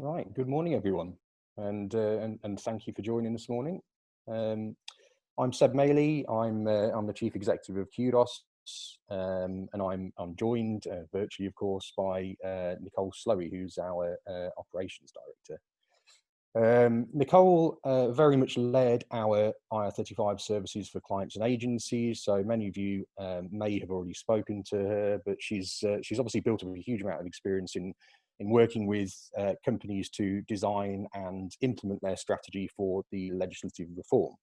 Right. Good morning, everyone, and thank you for joining this morning. Um, I'm Seb Maley. I'm the chief executive of Qdos, and I'm joined virtually, of course, by Nicole Slowey, who's our operations director. Nicole very much led our IR35 services for clients and agencies. So many of you may have already spoken to her, but she's obviously built up a huge amount of experience in working with companies to design and implement their strategy for the legislative reform.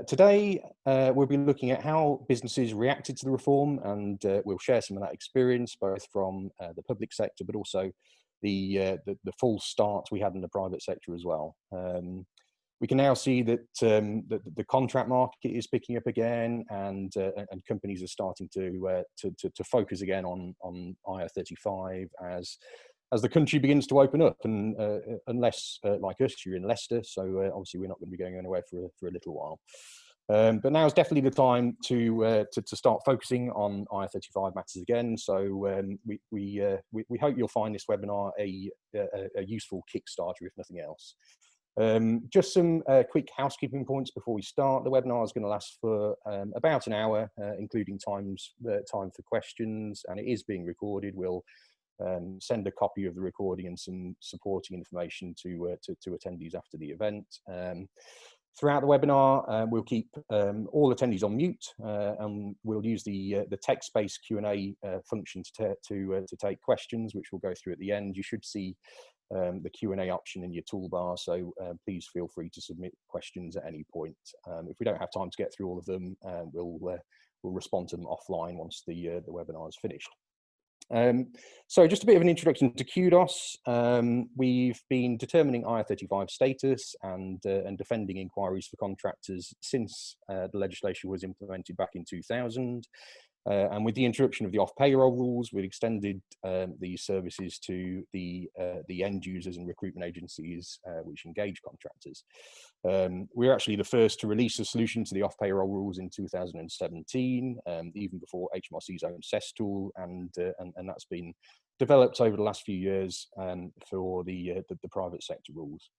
Today, we'll be looking at how businesses reacted to the reform, and we'll share some of that experience, both from the public sector, but also the full start we had in the private sector as well. We can now see that the contract market is picking up again, and companies are starting to focus again on IR35 as the country begins to open up. And unless, like us, you're in Leicester, so obviously we're not going to be going anywhere for a little while. But now is definitely the time to start focusing on IR35 matters again. So we hope you'll find this webinar a useful Kickstarter, if nothing else. Just some quick housekeeping points before we start. The webinar is going to last for about an hour, including time for questions, and it is being recorded. We'll send a copy of the recording and some supporting information to attendees after the event. Throughout the webinar, we'll keep all attendees on mute, and we'll use the text-based Q&A function to take questions, which we'll go through at the end. You should see the Q&A option in your toolbar, so please feel free to submit questions at any point. If we don't have time to get through all of them, we'll respond to them offline once the webinar is finished. So just a bit of an introduction to Qdos. We've been determining IR35 status and defending inquiries for contractors since the legislation was implemented back in 2000. And with the introduction of the off-payroll rules, we've extended these services to the end users and recruitment agencies which engage contractors. We're actually the first to release a solution to the off-payroll rules in 2017, even before Hmrc's own Cyst tool, and that's been developed over the last few years for the private sector rules.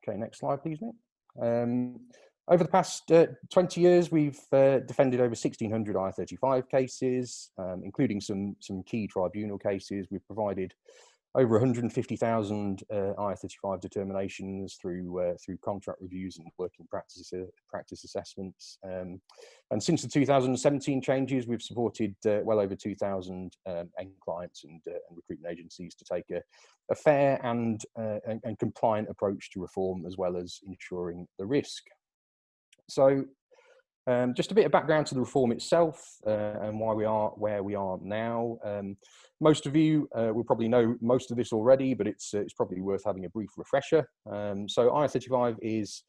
Okay, next slide, please, Nick. Over the past 20 years, we've defended over 1,600 IR35 cases, including some key tribunal cases. We've provided over 150,000 IR35 determinations through contract reviews and working practice assessments. And since the 2017 changes, we've supported well over 2,000 end clients and recruitment agencies to take a fair and compliant approach to reform, as well as ensuring the risk. So just a bit of background to the reform itself and why we are where we are now. Most of you will probably know most of this already, but it's probably worth having a brief refresher. So IR35 is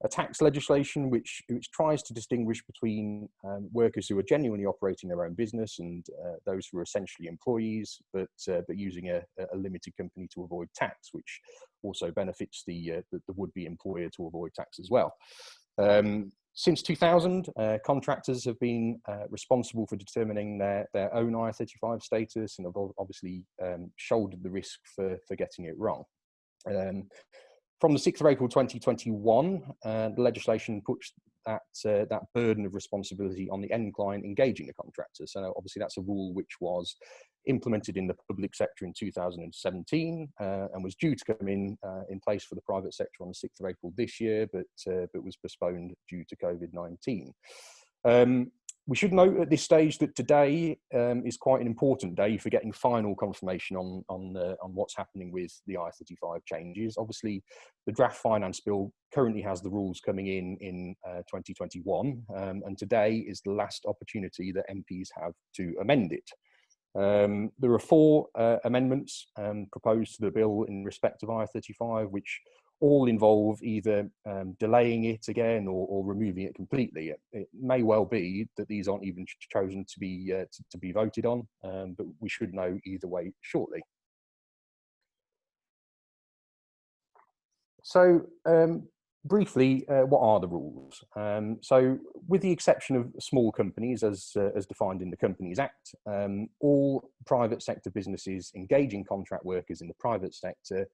a tax legislation which tries to distinguish between workers who are genuinely operating their own business and those who are essentially employees, but using a limited company to avoid tax, which also benefits the would-be employer to avoid tax as well. Since 2000, contractors have been responsible for determining their own IR35 status and have obviously shouldered the risk for getting it wrong. From the 6th of April 2021, the legislation puts that burden of responsibility on the end client engaging the contractor. So obviously that's a rule which was implemented in the public sector in 2017 and was due to come in place for the private sector on the 6th of April this year, but was postponed due to COVID-19. We should note at this stage that today is quite an important day for getting final confirmation on what's happening with the IR35 changes. Obviously, the draft finance bill currently has the rules coming in 2021, and today is the last opportunity that MPs have to amend it. There are 4 amendments proposed to the bill in respect of IR35, which all involve either delaying it again or removing it completely. It may well be that these aren't even chosen to be voted on, but we should know either way shortly. So briefly, what are the rules? So with the exception of small companies as defined in the Companies Act, all private sector businesses engaging contract workers in the private sector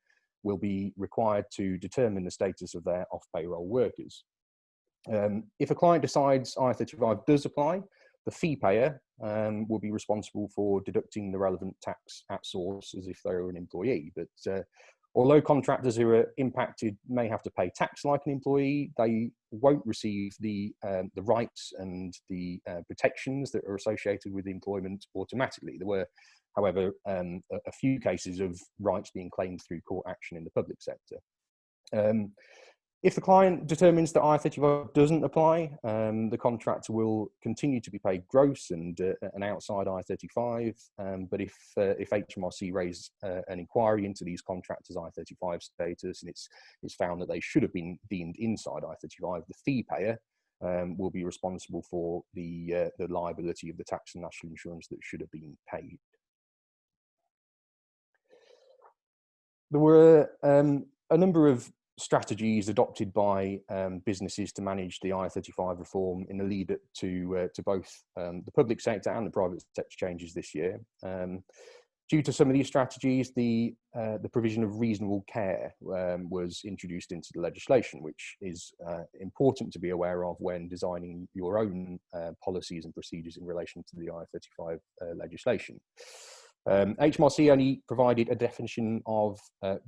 will be required to determine the status of their off-payroll workers. If a client decides I-35 does apply, the fee payer will be responsible for deducting the relevant tax at source as if they were an employee. But although contractors who are impacted may have to pay tax like an employee, they won't receive the rights and the protections that are associated with employment automatically. There were, however, a few cases of rights being claimed through court action in the public sector. If the client determines that I-35 doesn't apply, the contractor will continue to be paid gross and outside I-35. But if Hmrc raise an inquiry into these contractors' I-35 status and it's found that they should have been deemed inside I-35, the fee payer will be responsible for the liability of the tax and national insurance that should have been paid. There were a number of strategies adopted by businesses to manage the I-35 reform in the lead up to both the public sector and the private sector changes this year. Due to some of these strategies, the provision of reasonable care was introduced into the legislation, which is important to be aware of when designing your own policies and procedures in relation to the I-35 legislation. Hmrc only provided a definition of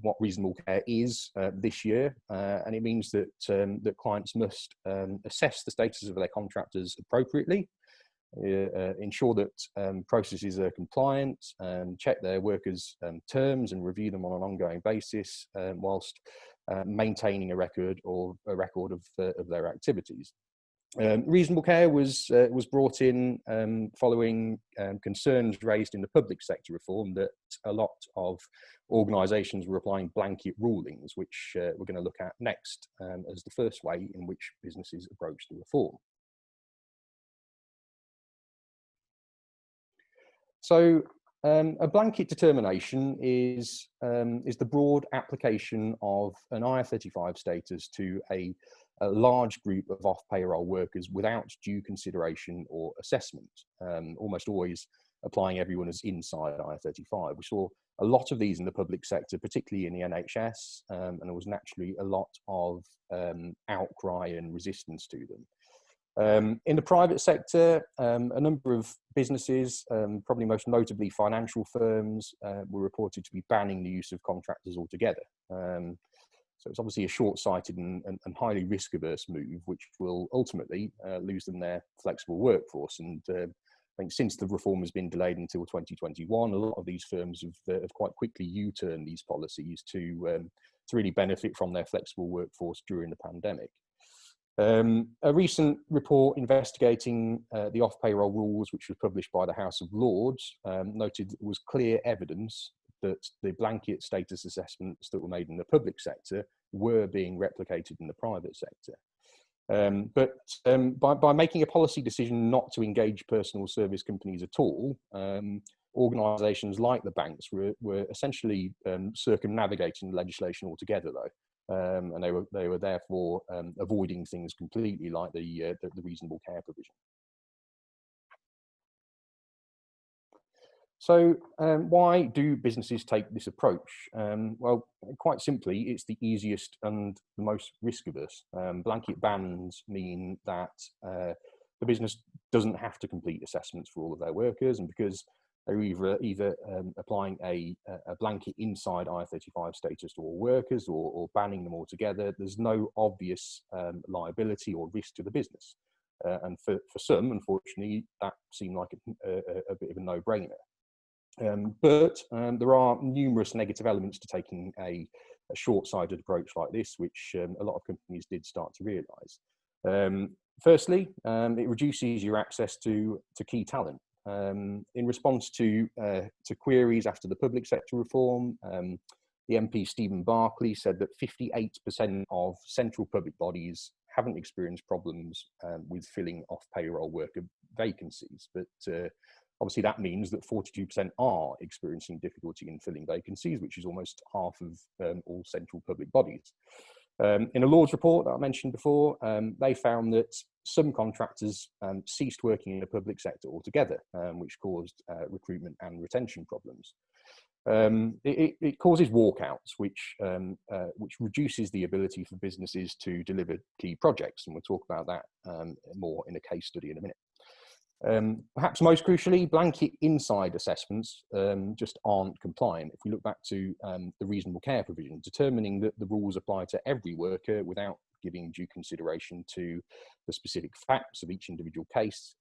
what reasonable care is this year, and it means that that clients must assess the status of their contractors appropriately, ensure that processes are compliant, check their workers' terms and review them on an ongoing basis, whilst maintaining a record of their activities. Reasonable care was brought in following concerns raised in the public sector reform that a lot of organisations were applying blanket rulings, which we're going to look at next as the first way in which businesses approach the reform. So a blanket determination is the broad application of an I-35 status to a large group of off-payroll workers without due consideration or assessment, almost always applying everyone as inside I-35. We saw a lot of these in the public sector, particularly in the NHS, and there was naturally a lot of outcry and resistance to them. In the private sector, a number of businesses, probably most notably financial firms, were reported to be banning the use of contractors altogether. So it's obviously a short-sighted and highly risk-averse move, which will ultimately lose them their flexible workforce. And I think since the reform has been delayed until 2021, a lot of these firms have quite quickly U-turned these policies to really benefit from their flexible workforce during the pandemic. A recent report investigating the off-payroll rules, which was published by the House of Lords, noted there was clear evidence that the blanket status assessments that were made in the public sector were being replicated in the private sector. But by making a policy decision not to engage personal service companies at all, organisations like the banks were essentially circumnavigating the legislation altogether, though. And they were therefore avoiding things completely, like the reasonable care provision. So why do businesses take this approach? Well, quite simply, it's the easiest and the most risk-averse. Blanket bans mean that the business doesn't have to complete assessments for all of their workers, and because they're either applying a blanket inside I-35 status to all workers or banning them altogether, there's no obvious liability or risk to the business. And for some, unfortunately, that seemed like a bit of a no-brainer. But there are numerous negative elements to taking a short-sighted approach like this, which a lot of companies did start to realise. Firstly, it reduces your access to key talent. In response to queries after the public sector reform, the MP Stephen Barclay said that 58% of central public bodies haven't experienced problems with filling off payroll worker vacancies, but obviously that means that 42% are experiencing difficulty in filling vacancies, which is almost half of all central public bodies. In a Lords report that I mentioned before, they found that some contractors ceased working in the public sector altogether, which caused recruitment and retention problems. It causes walkouts, which reduces the ability for businesses to deliver key projects, and we'll talk about that more in a case study in a minute. Perhaps most crucially, blanket inside assessments just aren't compliant. If we look back to the reasonable care provision, determining that the rules apply to every worker without giving due consideration to the specific facts of each individual case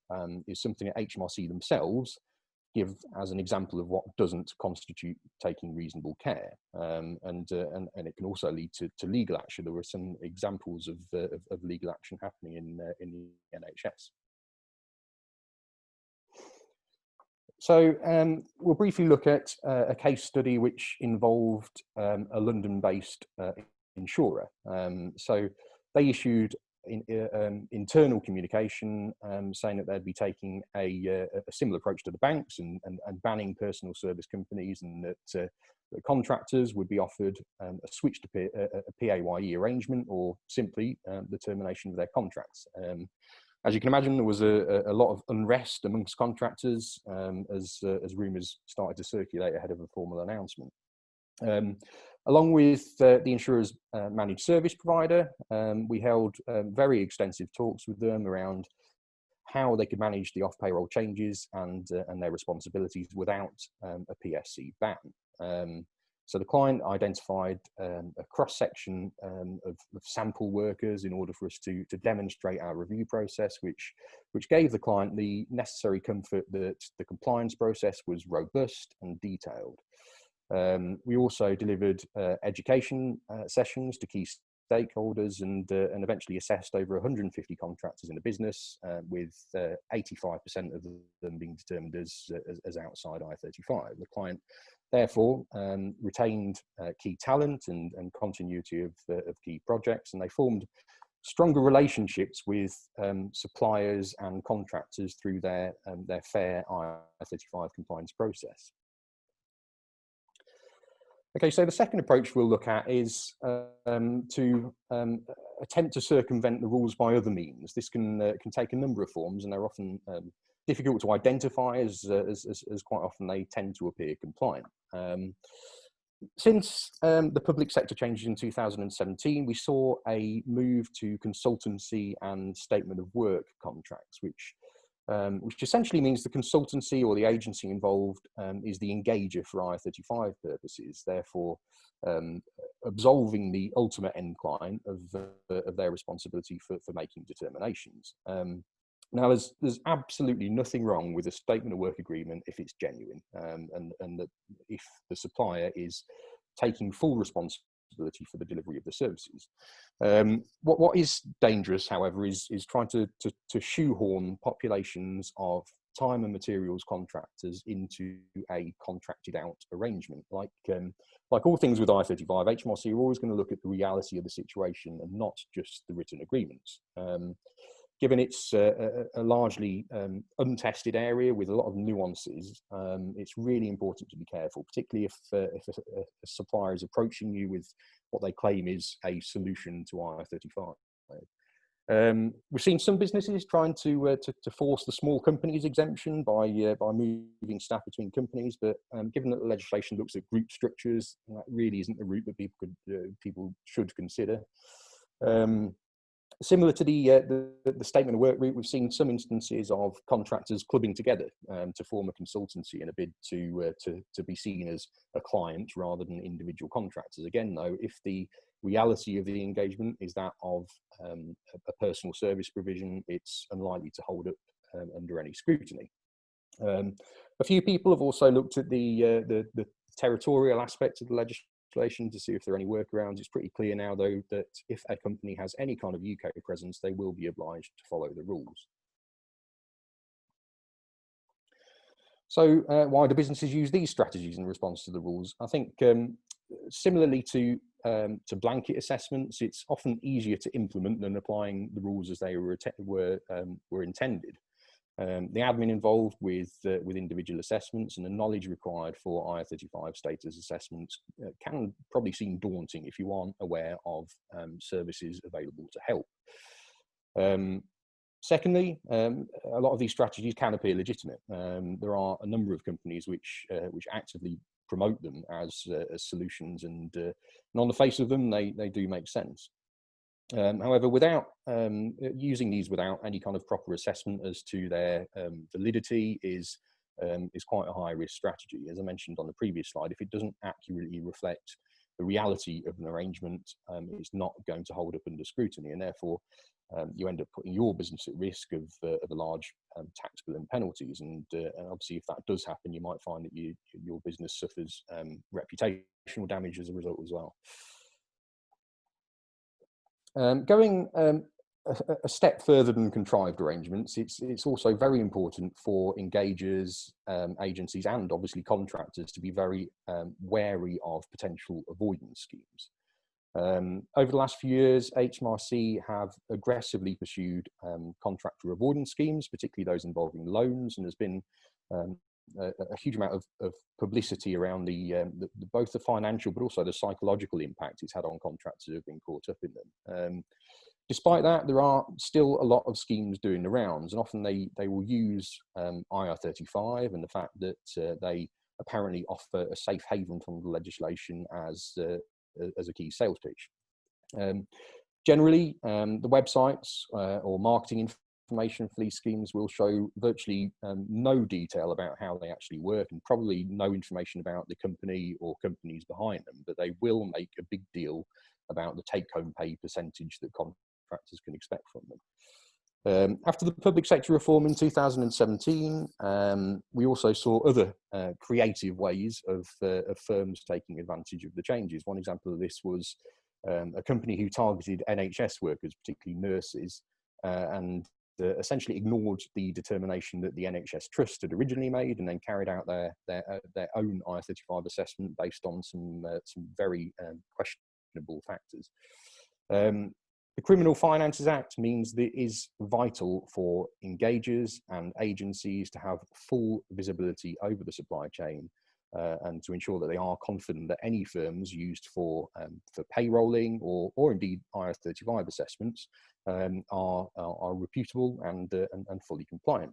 is something that Hmrc themselves give as an example of what doesn't constitute taking reasonable care, and it can also lead to legal action. There were some examples of legal action happening in the NHS. So we'll briefly look at a case study which involved a London-based insurer. So they issued internal communication saying that they'd be taking a similar approach to the banks and banning personal service companies, and that the contractors would be offered a switch to a PAYE arrangement, or simply the termination of their contracts. As you can imagine, there was a lot of unrest amongst contractors as rumours started to circulate ahead of a formal announcement. Along with the insurer's managed service provider, we held very extensive talks with them around how they could manage the off-payroll changes and their responsibilities without a PSC ban. So the client identified a cross-section of sample workers in order for us to demonstrate our review process, which gave the client the necessary comfort that the compliance process was robust and detailed. We also delivered education sessions to key stakeholders and eventually assessed over 150 contractors in the business, with 85% of them being determined as outside I-35. The client therefore retained key talent and continuity of key projects, and they formed stronger relationships with suppliers and contractors through their fair I-35 compliance process. Okay, so the second approach we'll look at is to attempt to circumvent the rules by other means. This can take a number of forms, and they're often difficult to identify as quite often they tend to appear compliant. Since the public sector changes in 2017, we saw a move to consultancy and statement of work contracts, which essentially means the consultancy or the agency involved is the engager for I-35 purposes, therefore absolving the ultimate end client of their responsibility for making determinations. Now, there's absolutely nothing wrong with a statement of work agreement if it's genuine, and that if the supplier is taking full responsibility for the delivery of the services. What is dangerous, however, is trying to shoehorn populations of time and materials contractors into a contracted out arrangement. Like all things with I-35, Hmrc are always going to look at the reality of the situation and not just the written agreements. Given it's a largely untested area with a lot of nuances, it's really important to be careful, particularly if a supplier is approaching you with what they claim is a solution to I-35. We've seen some businesses trying to force the small companies exemption by moving staff between companies, but given that the legislation looks at group structures, that really isn't the route that people should consider. Similar to the statement of work route, we've seen some instances of contractors clubbing together to form a consultancy in a bid to be seen as a client rather than individual contractors. Again, though, if the reality of the engagement is that of a personal service provision, it's unlikely to hold up under any scrutiny. A few people have also looked at the territorial aspects of the legislation to see if there are any workarounds. It's pretty clear now, though, that if a company has any kind of UK presence, they will be obliged to follow the rules. So why do businesses use these strategies in response to the rules? I think similarly to blanket assessments, it's often easier to implement than applying the rules as they were intended. The admin involved with individual assessments and the knowledge required for IR35 status assessments can probably seem daunting if you aren't aware of services available to help. Secondly, a lot of these strategies can appear legitimate. There are a number of companies which actively promote them as solutions, and on the face of them, they do make sense. However, without using these without any kind of proper assessment as to their validity is quite a high risk strategy. As I mentioned on the previous slide, if it doesn't accurately reflect the reality of an arrangement, it's not going to hold up under scrutiny, and therefore you end up putting your business at risk of a large tax bill and penalties. And obviously, if that does happen, you might find that your business suffers reputational damage as a result as well. Going a step further than contrived arrangements, it's also very important for engagers, agencies, and obviously contractors to be very wary of potential avoidance schemes. Over the last few years, Hmrc have aggressively pursued contractor avoidance schemes, particularly those involving loans, and there's been a huge amount of publicity around both the financial but also the psychological impact it's had on contractors who have been caught up in them. Despite that, there are still a lot of schemes doing the rounds, and often they will use IR35 and the fact that they apparently offer a safe haven from the legislation as a key sales pitch. Generally, the websites or marketing information for these schemes will show virtually no detail about how they actually work, and probably no information about the company or companies behind them, but they will make a big deal about the take-home pay percentage that contractors can expect from them. After the public sector reform in 2017, we also saw other creative ways of firms taking advantage of the changes. One example of this was a company who targeted NHS workers, particularly nurses, and essentially ignored the determination that the NHS Trust had originally made, and then carried out their own IR35 assessment based on some very questionable factors. The Criminal Finances Act means that it is vital for engagers and agencies to have full visibility over the supply chain and to ensure that they are confident that any firms used for payrolling or indeed IR35 assessments are reputable and fully compliant.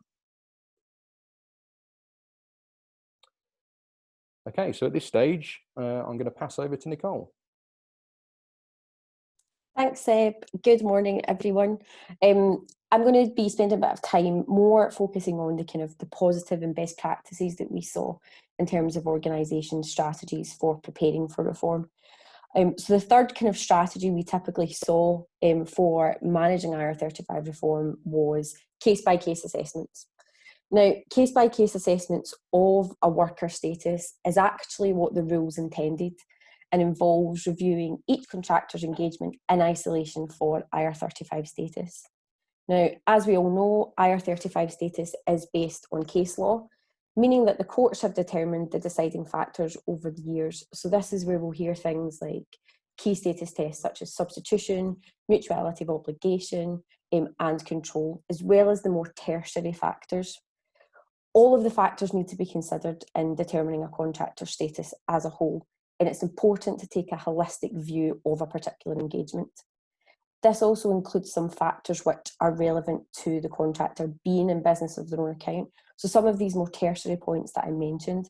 Okay, so at this stage, I'm going to pass over to Nicole. Thanks, Seb. Good morning, everyone. I'm going to be spending a bit of time more focusing on the positive and best practices that we saw in terms of organisation strategies for preparing for reform. So the third kind of strategy we typically saw for managing IR35 reform was case-by-case assessments. Now, case-by-case assessments of a worker status is actually what the rules intended, and involves reviewing each contractor's engagement in isolation for IR35 status. Now, as we all know, IR35 status is based on case law, meaning that the courts have determined the deciding factors over the years. So this is where we'll hear things like key status tests such as substitution, mutuality of obligation, and control, as well as the more tertiary factors. All of the factors need to be considered in determining a contractor status as a whole, and it's important to take a holistic view of a particular engagement. This also includes some factors which are relevant to the contractor being in business of their own account. So some of these more tertiary points that I mentioned.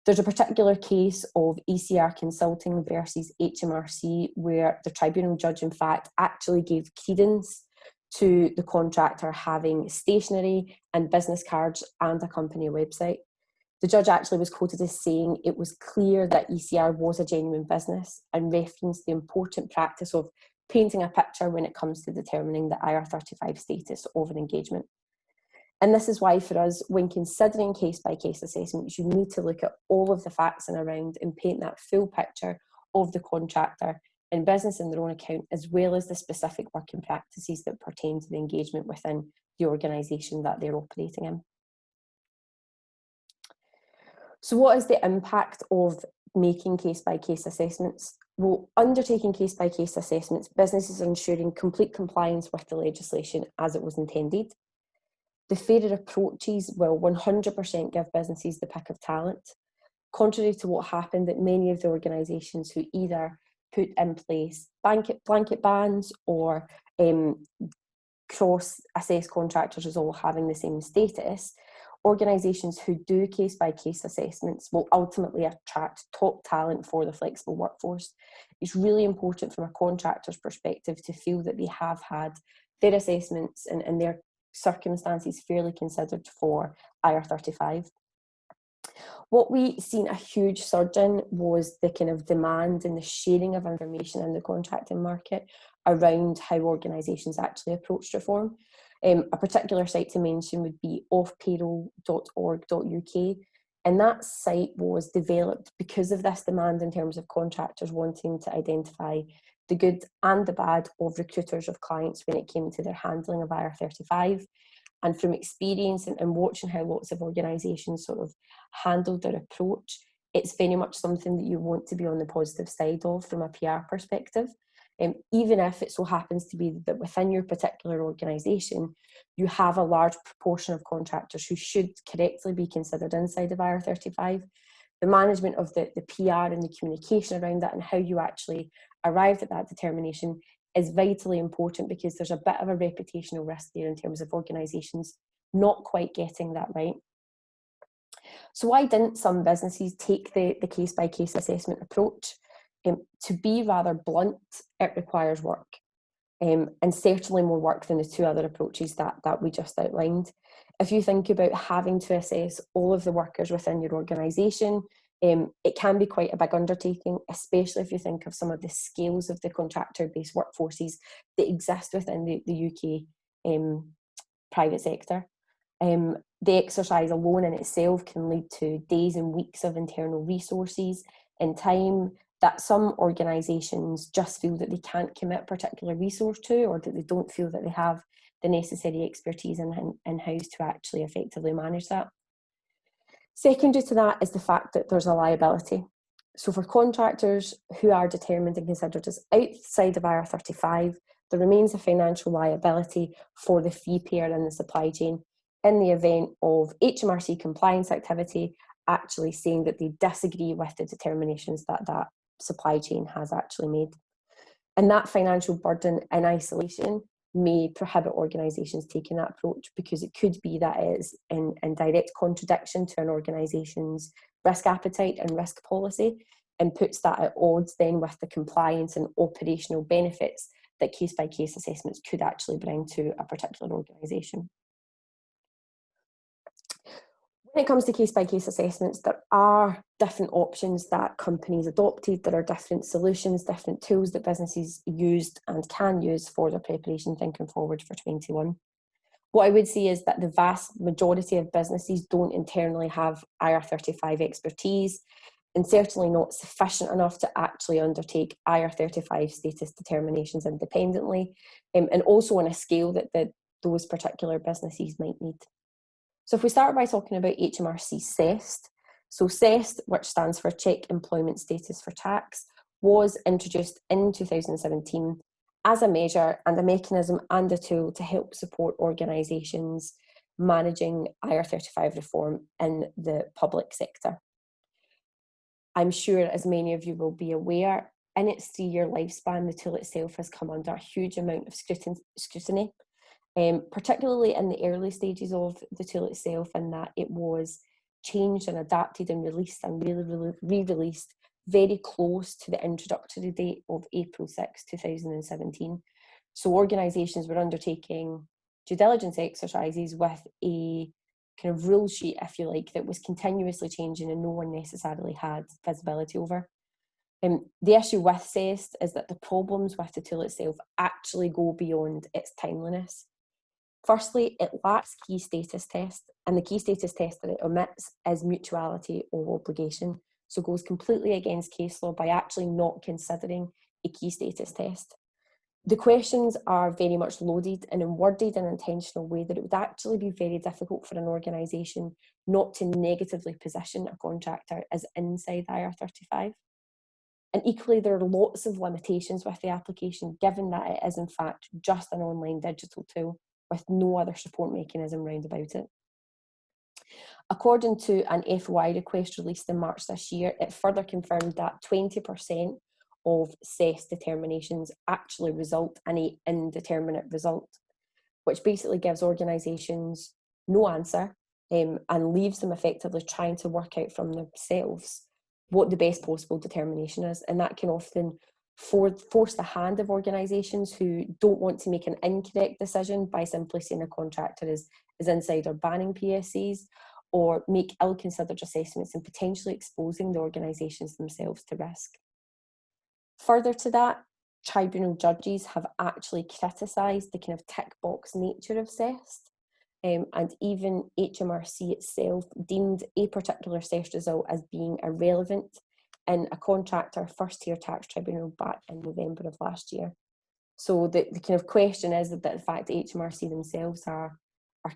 There's a particular case of ECR Consulting versus Hmrc, where the tribunal judge, in fact, actually gave credence to the contractor having stationery and business cards and a company website. The judge actually was quoted as saying it was clear that ECR was a genuine business, and referenced the important practice of painting a picture when it comes to determining the IR35 status of an engagement. And this is why for us, when considering case-by-case assessments, you need to look at all of the facts and around and paint that full picture of the contractor in business in their own account, as well as the specific working practices that pertain to the engagement within the organisation that they're operating in. So what is the impact of making case-by-case assessments? Well, undertaking case-by-case assessments, businesses are ensuring complete compliance with the legislation as it was intended. The fairer approaches will 100% give businesses the pick of talent, contrary to what happened at many of the organisations who either put in place blanket bans or cross-assess contractors as all having the same status. Organisations who do case-by-case assessments will ultimately attract top talent for the flexible workforce. It's really important from a contractor's perspective to feel that they have had their assessments and their circumstances fairly considered for IR35. What we seen a huge surge in was the kind of demand and the sharing of information in the contracting market around how organisations actually approached reform. A particular site to mention would be offpayroll.org.uk, and that site was developed because of this demand in terms of contractors wanting to identify the good and the bad of recruiters of clients when it came to their handling of IR35. And from experience and watching how lots of organisations sort of handled their approach, it's very much something that you want to be on the positive side of from a PR perspective. Even if it so happens to be that within your particular organisation, you have a large proportion of contractors who should correctly be considered inside of IR35. The management of the PR and the communication around that and how you actually arrived at that determination is vitally important, because there's a bit of a reputational risk there in terms of organisations not quite getting that right. So why didn't some businesses take the case-by-case assessment approach? To be rather blunt, it requires work, and certainly more work than the two other approaches that we just outlined. If you think about having to assess all of the workers within your organisation, it can be quite a big undertaking, especially if you think of some of the scales of the contractor-based workforces that exist within the UK private sector. The exercise alone in itself can lead to days and weeks of internal resources and time that some organisations just feel that they can't commit a particular resource to, or that they don't feel that they have the necessary expertise in-house to actually effectively manage that. Secondary to that is the fact that there's a liability. So for contractors who are determined and considered as outside of IR35, there remains a financial liability for the fee payer in the supply chain in the event of Hmrc compliance activity actually saying that they disagree with the determinations that that supply chain has actually made. And that financial burden in isolation may prohibit organisations taking that approach, because it could be that it is in direct contradiction to an organisation's risk appetite and risk policy, and puts that at odds then with the compliance and operational benefits that case-by-case assessments could actually bring to a particular organisation. When it comes to case-by-case assessments, there are different options that companies adopted. There are different solutions, different tools that businesses used and can use for their preparation thinking forward for 21. What I would say is that the vast majority of businesses don't internally have IR35 expertise, and certainly not sufficient enough to actually undertake IR35 status determinations independently, and also on a scale that those particular businesses might need. So if we start by talking about Hmrc Cyst, so Cyst, which stands for Check Employment Status for Tax, was introduced in 2017 as a measure and a mechanism and a tool to help support organisations managing IR35 reform in the public sector. I'm sure, as many of you will be aware, in its 3-year lifespan, the tool itself has come under a huge amount of scrutiny. Particularly in the early stages of the tool itself, in that it was changed and adapted and released and re-released very close to the introductory date of April 6, 2017. So organisations were undertaking due diligence exercises with a kind of rule sheet, if you like, that was continuously changing and no one necessarily had visibility over. The issue with Cyst is that the problems with the tool itself actually go beyond its timeliness. Firstly, it lacks key status test, and the key status test that it omits is mutuality of obligation, so goes completely against case law by actually not considering a key status test. The questions are very much loaded and worded in an intentional way that it would actually be very difficult for an organisation not to negatively position a contractor as inside IR35. And equally, there are lots of limitations with the application, given that it is in fact just an online digital tool with no other support mechanism round about it. According to an FOI request released in March this year, it further confirmed that 20% of CESS determinations actually result in an indeterminate result, which basically gives organisations no answer and leaves them effectively trying to work out from themselves what the best possible determination is. And that can often force the hand of organisations who don't want to make an incorrect decision by simply saying a contractor is inside or banning PSCs, or make ill-considered assessments and potentially exposing the organisations themselves to risk. Further to that, tribunal judges have actually criticised the kind of tick box nature of CESS, and even Hmrc itself deemed a particular CESS result as being irrelevant in a contractor first-tier tax tribunal back in November of last year. So the kind of question is that the fact that Hmrc themselves are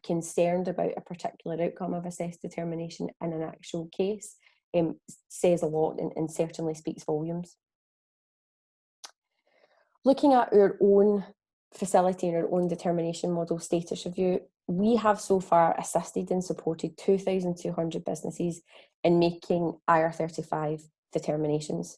concerned about a particular outcome of a CESS determination in an actual case says a lot and certainly speaks volumes. Looking at our own facility and our own determination model status review, we have so far assisted and supported 2,200 businesses in making IR35 determinations.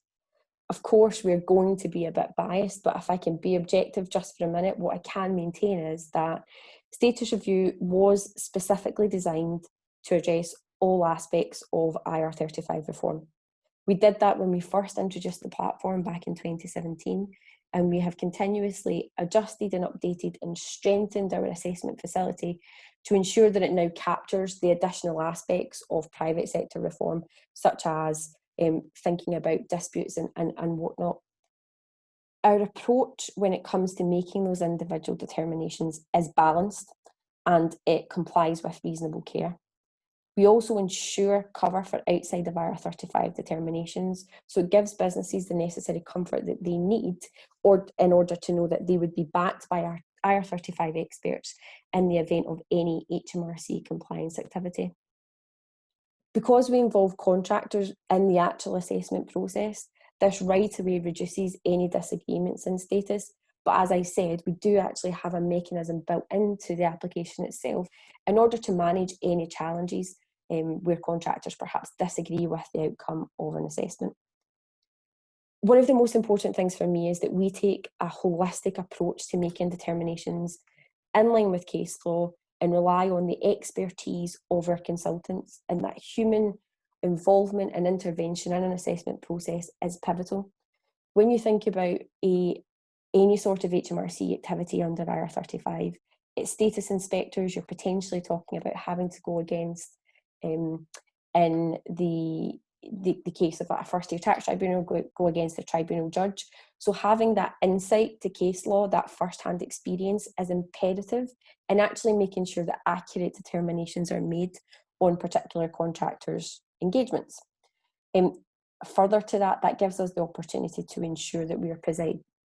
Of course, we're going to be a bit biased, but if I can be objective just for a minute, what I can maintain is that status review was specifically designed to address all aspects of IR35 reform. We did that when we first introduced the platform back in 2017, and we have continuously adjusted and updated and strengthened our assessment facility to ensure that it now captures the additional aspects of private sector reform, such as thinking about disputes and whatnot. Our approach when it comes to making those individual determinations is balanced and it complies with reasonable care. We also ensure cover for outside of IR35 determinations, so it gives businesses the necessary comfort that they need in order to know that they would be backed by our IR35 experts in the event of any Hmrc compliance activity. Because we involve contractors in the actual assessment process, this right away reduces any disagreements in status. But as I said, we do actually have a mechanism built into the application itself in order to manage any challenges where contractors perhaps disagree with the outcome of an assessment. One of the most important things for me is that we take a holistic approach to making determinations in line with case law and rely on the expertise of our consultants, and that human involvement and intervention in an assessment process is pivotal. When you think about any sort of Hmrc activity under IR35, it's status inspectors you're potentially talking about having to go against in the case of a first-tier tax tribunal, go against the tribunal judge. So having that insight to case law, that first-hand experience is imperative in actually making sure that accurate determinations are made on particular contractors' engagements. Further to that, that gives us the opportunity to ensure that we are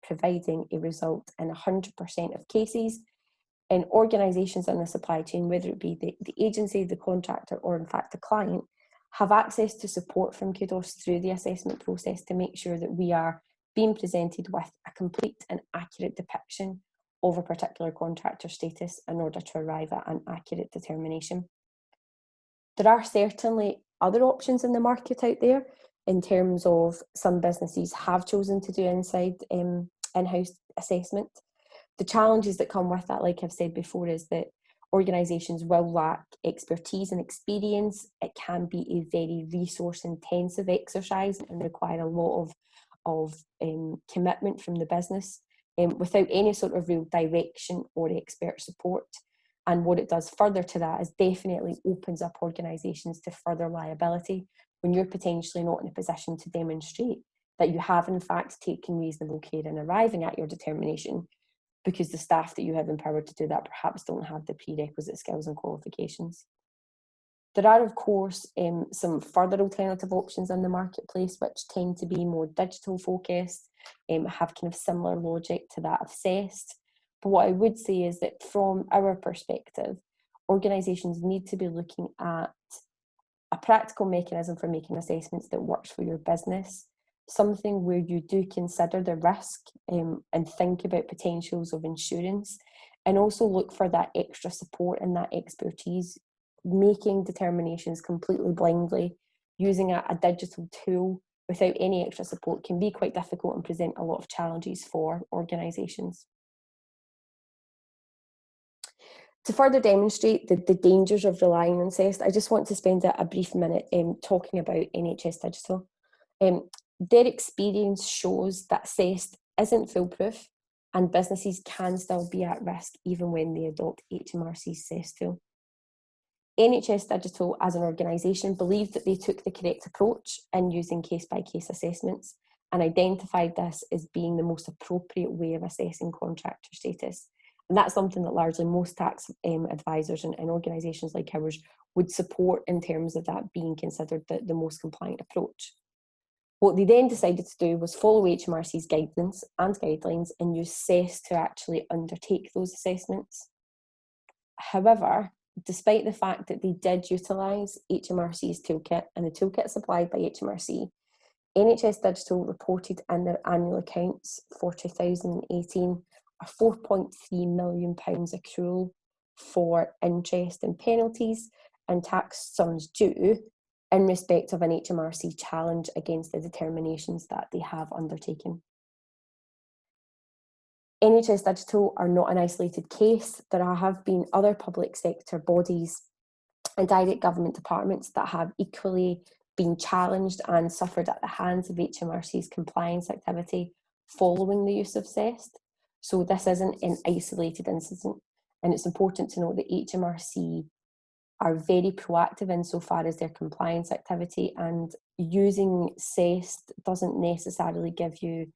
providing a result in 100% of cases. And organisations in the supply chain, whether it be the agency, the contractor, or in fact the client, have access to support from Qdos through the assessment process to make sure that we are being presented with a complete and accurate depiction of a particular contractor status in order to arrive at an accurate determination. There are certainly other options in the market out there in terms of some businesses have chosen to do in-house assessment. The challenges that come with that, like I've said before, is that organisations will lack expertise and experience. It can be a very resource-intensive exercise and require a lot of commitment from the business without any sort of real direction or expert support. And what it does further to that is definitely opens up organisations to further liability when you're potentially not in a position to demonstrate that you have in fact taken reasonable care in arriving at your determination, because the staff that you have empowered to do that perhaps don't have the prerequisite skills and qualifications. There are, of course, some further alternative options in the marketplace which tend to be more digital focused, have kind of similar logic to that of CESS. But what I would say is that from our perspective, organisations need to be looking at a practical mechanism for making assessments that works for your business, something where you do consider the risk and think about potentials of insurance and also look for that extra support and that expertise. Making determinations completely blindly, using a digital tool without any extra support can be quite difficult and present a lot of challenges for organisations. To further demonstrate the dangers of relying on CEST, I just want to spend a brief minute talking about NHS Digital. Their experience shows that CEST isn't foolproof and businesses can still be at risk even when they adopt Hmrc's CEST tool. NHS Digital as an organisation believed that they took the correct approach in using case-by-case assessments and identified this as being the most appropriate way of assessing contractor status. And that's something that largely most tax advisors and organisations like ours would support in terms of that being considered the most compliant approach. What they then decided to do was follow Hmrc's guidance and guidelines and use CEST to actually undertake those assessments. However, despite the fact that they did utilise Hmrc's toolkit and the toolkit supplied by Hmrc, NHS Digital reported in their annual accounts for 2018 a £4.3 million accrual for interest and penalties and tax sums due in respect of an Hmrc challenge against the determinations that they have undertaken. NHS Digital are not an isolated case. There have been other public sector bodies and direct government departments that have equally been challenged and suffered at the hands of Hmrc's compliance activity following the use of CEST. So this isn't an isolated incident, and it's important to note that Hmrc are very proactive insofar as their compliance activity, and using CEST doesn't necessarily give you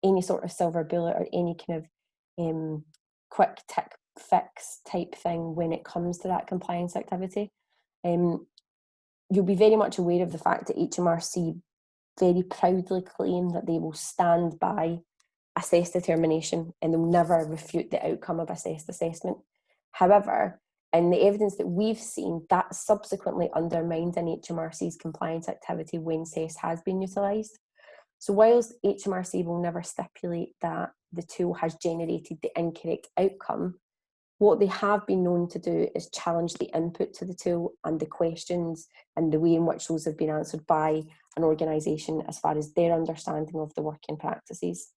any sort of silver bullet or any kind of quick tick fix type thing when it comes to that compliance activity. You'll be very much aware of the fact that Hmrc very proudly claim that they will stand by a CEST determination and they'll never refute the outcome of a CEST assessment. However, in the evidence that we've seen, that subsequently undermined an Hmrc's compliance activity when CEST has been utilised. So whilst Hmrc will never stipulate that the tool has generated the incorrect outcome, what they have been known to do is challenge the input to the tool and the questions and the way in which those have been answered by an organisation as far as their understanding of the working practices.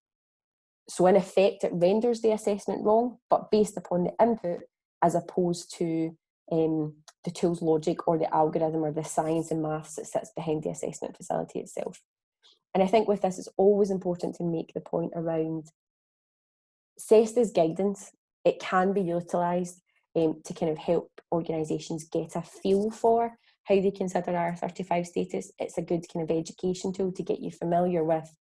So in effect, it renders the assessment wrong, but based upon the input as opposed to the tool's logic or the algorithm or the science and maths that sits behind the assessment facility itself. And I think with this, it's always important to make the point around CEST is guidance. It can be utilised to kind of help organisations get a feel for how they consider IR35 status. It's a good kind of education tool to get you familiar with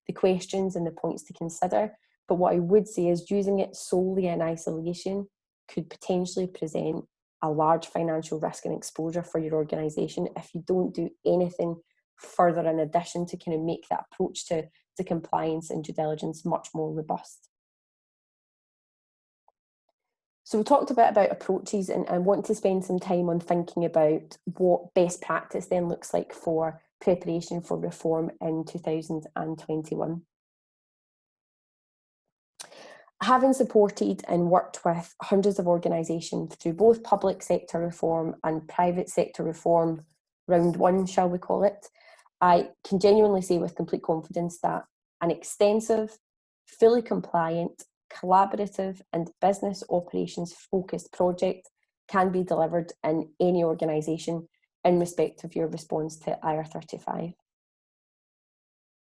the questions and the points to consider. But what I would say is using it solely in isolation could potentially present a large financial risk and exposure for your organisation if you don't do anything further in addition to kind of make that approach to compliance and due diligence much more robust. So we talked a bit about approaches and want to spend some time on thinking about what best practice then looks like for preparation for reform in 2021. Having supported and worked with hundreds of organisations through both public sector reform and private sector reform, round one, shall we call it, I can genuinely say with complete confidence that an extensive, fully compliant, collaborative and business operations focused project can be delivered in any organisation in respect of your response to IR35.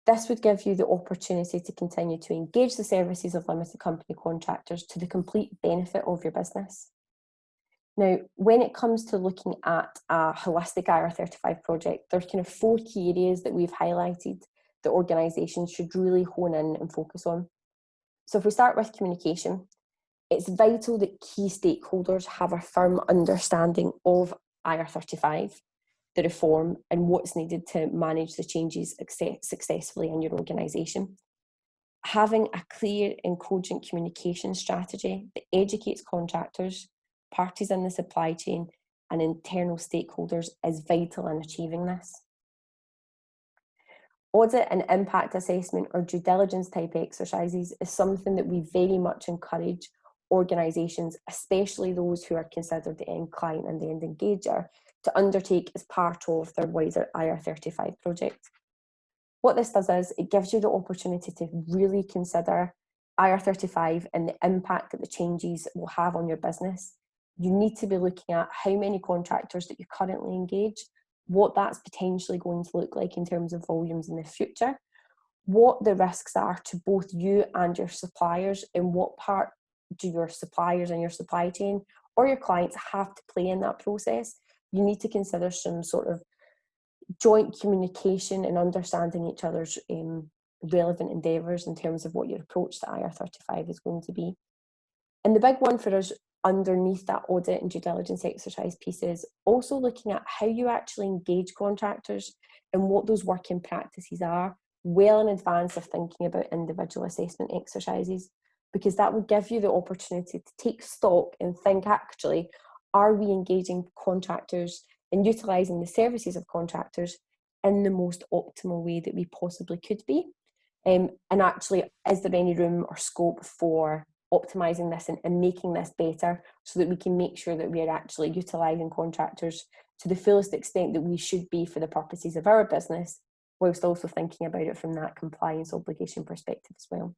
This would give you the opportunity to continue to engage the services of limited company contractors to the complete benefit of your business. Now, when it comes to looking at a holistic IR35 project, there's kind of 4 key areas that we've highlighted that organisations should really hone in and focus on. So if we start with communication, it's vital that key stakeholders have a firm understanding of IR35, the reform, and what's needed to manage the changes successfully in your organisation. Having a clear and cogent communication strategy that educates contractors, parties in the supply chain, and internal stakeholders is vital in achieving this. Audit and impact assessment or due diligence type exercises is something that we very much encourage organisations, especially those who are considered the end client and the end engager, to undertake as part of their wider IR35 project. What this does is it gives you the opportunity to really consider IR35 and the impact that the changes will have on your business. You need to be looking at how many contractors that you currently engage, what that's potentially going to look like in terms of volumes in the future, what the risks are to both you and your suppliers, and what part do your suppliers and your supply chain or your clients have to play in that process. You need to consider some sort of joint communication and understanding each other's relevant endeavours in terms of what your approach to IR35 is going to be. And the big one for us underneath that audit and due diligence exercise piece is also looking at how you actually engage contractors and what those working practices are well in advance of thinking about individual assessment exercises, because that will give you the opportunity to take stock and think, actually, are we engaging contractors and utilising the services of contractors in the most optimal way that we possibly could be? And actually, is there any room or scope for optimising this and making this better so that we can make sure that we are actually utilising contractors to the fullest extent that we should be for the purposes of our business, whilst also thinking about it from that compliance obligation perspective as well.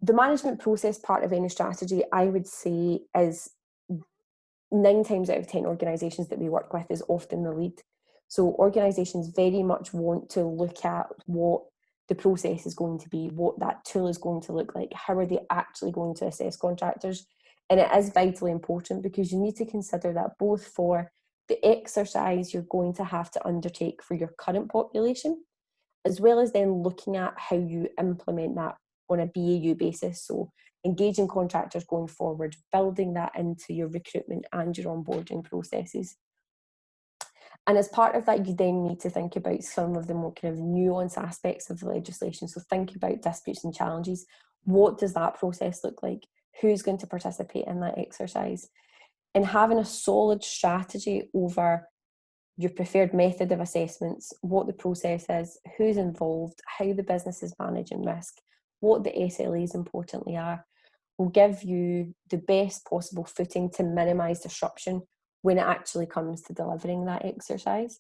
The management process part of any strategy, I would say, is 9 times out of 10 organisations that we work with is often the lead. So organisations very much want to look at what the process is going to be, what that tool is going to look like, how are they actually going to assess contractors. And it is vitally important, because you need to consider that both for the exercise you're going to have to undertake for your current population, as well as then looking at how you implement that on a BAU basis. So engaging contractors going forward, building that into your recruitment and your onboarding processes. And as part of that, you then need to think about some of the more kind of nuanced aspects of the legislation. So think about disputes and challenges. What does that process look like? Who's going to participate in that exercise? And having a solid strategy over your preferred method of assessments, what the process is, who's involved, how the business is managing risk, what the SLAs importantly are, will give you the best possible footing to minimise disruption when it actually comes to delivering that exercise,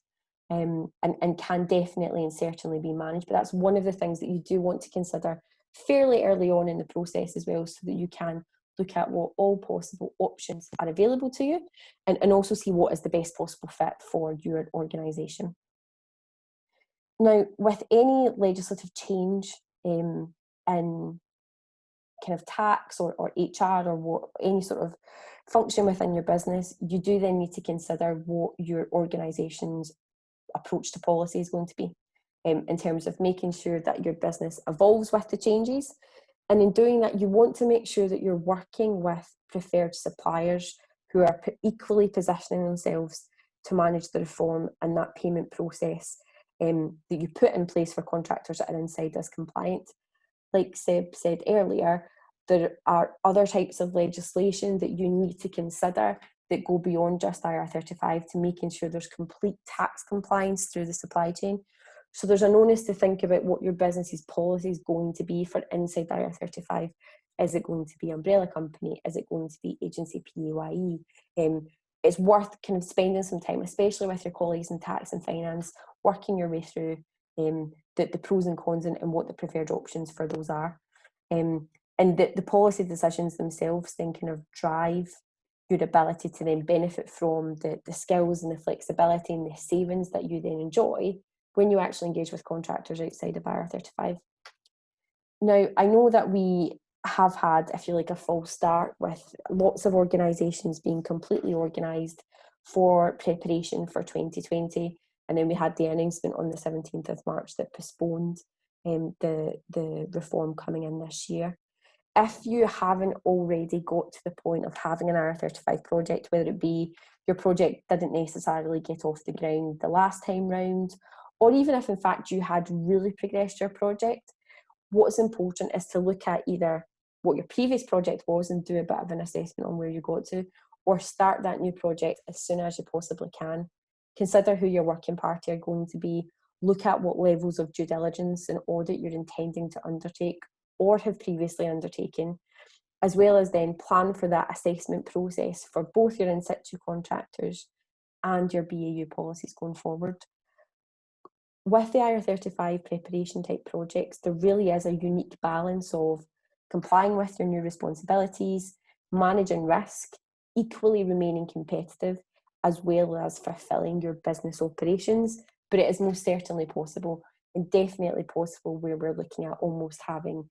and can definitely and certainly be managed. But that's one of the things that you do want to consider fairly early on in the process as well, so that you can look at what all possible options are available to you, and also see what is the best possible fit for your organisation. Now, with any legislative change in kind of tax or HR or any sort of function within your business, you do then need to consider what your organisation's approach to policy is going to be, in terms of making sure that your business evolves with the changes. And in doing that, you want to make sure that you're working with preferred suppliers who are equally positioning themselves to manage the reform and that payment process that you put in place for contractors that are inside as compliant. Like Seb said earlier, there are other types of legislation that you need to consider that go beyond just IR35 to making sure there's complete tax compliance through the supply chain. So there's an onus to think about what your business's policy is going to be for inside IR35. Is it going to be umbrella company? Is it going to be agency PAYE? It's worth kind of spending some time, especially with your colleagues in tax and finance, working your way through the pros and cons and what the preferred options for those are. And the policy decisions themselves then kind of drive your ability to then benefit from the skills and the flexibility and the savings that you then enjoy when you actually engage with contractors outside of IR35. Now, I know that we have had, if you like, a false start with lots of organisations being completely organised for preparation for 2020. And then we had the announcement on the 17th of March that postponed the reform coming in this year. If you haven't already got to the point of having an IR35 project, whether it be your project didn't necessarily get off the ground the last time round, or even if in fact you had really progressed your project, what's important is to look at either what your previous project was and do a bit of an assessment on where you got to, or start that new project as soon as you possibly can. Consider who your working party are going to be, look at what levels of due diligence and audit you're intending to undertake or have previously undertaken, as well as then plan for that assessment process for both your in situ contractors and your BAU policies going forward. With the IR35 preparation type projects, there really is a unique balance of complying with your new responsibilities, managing risk, equally remaining competitive, as well as fulfilling your business operations. But it is most certainly possible, and definitely possible, where we're looking at almost having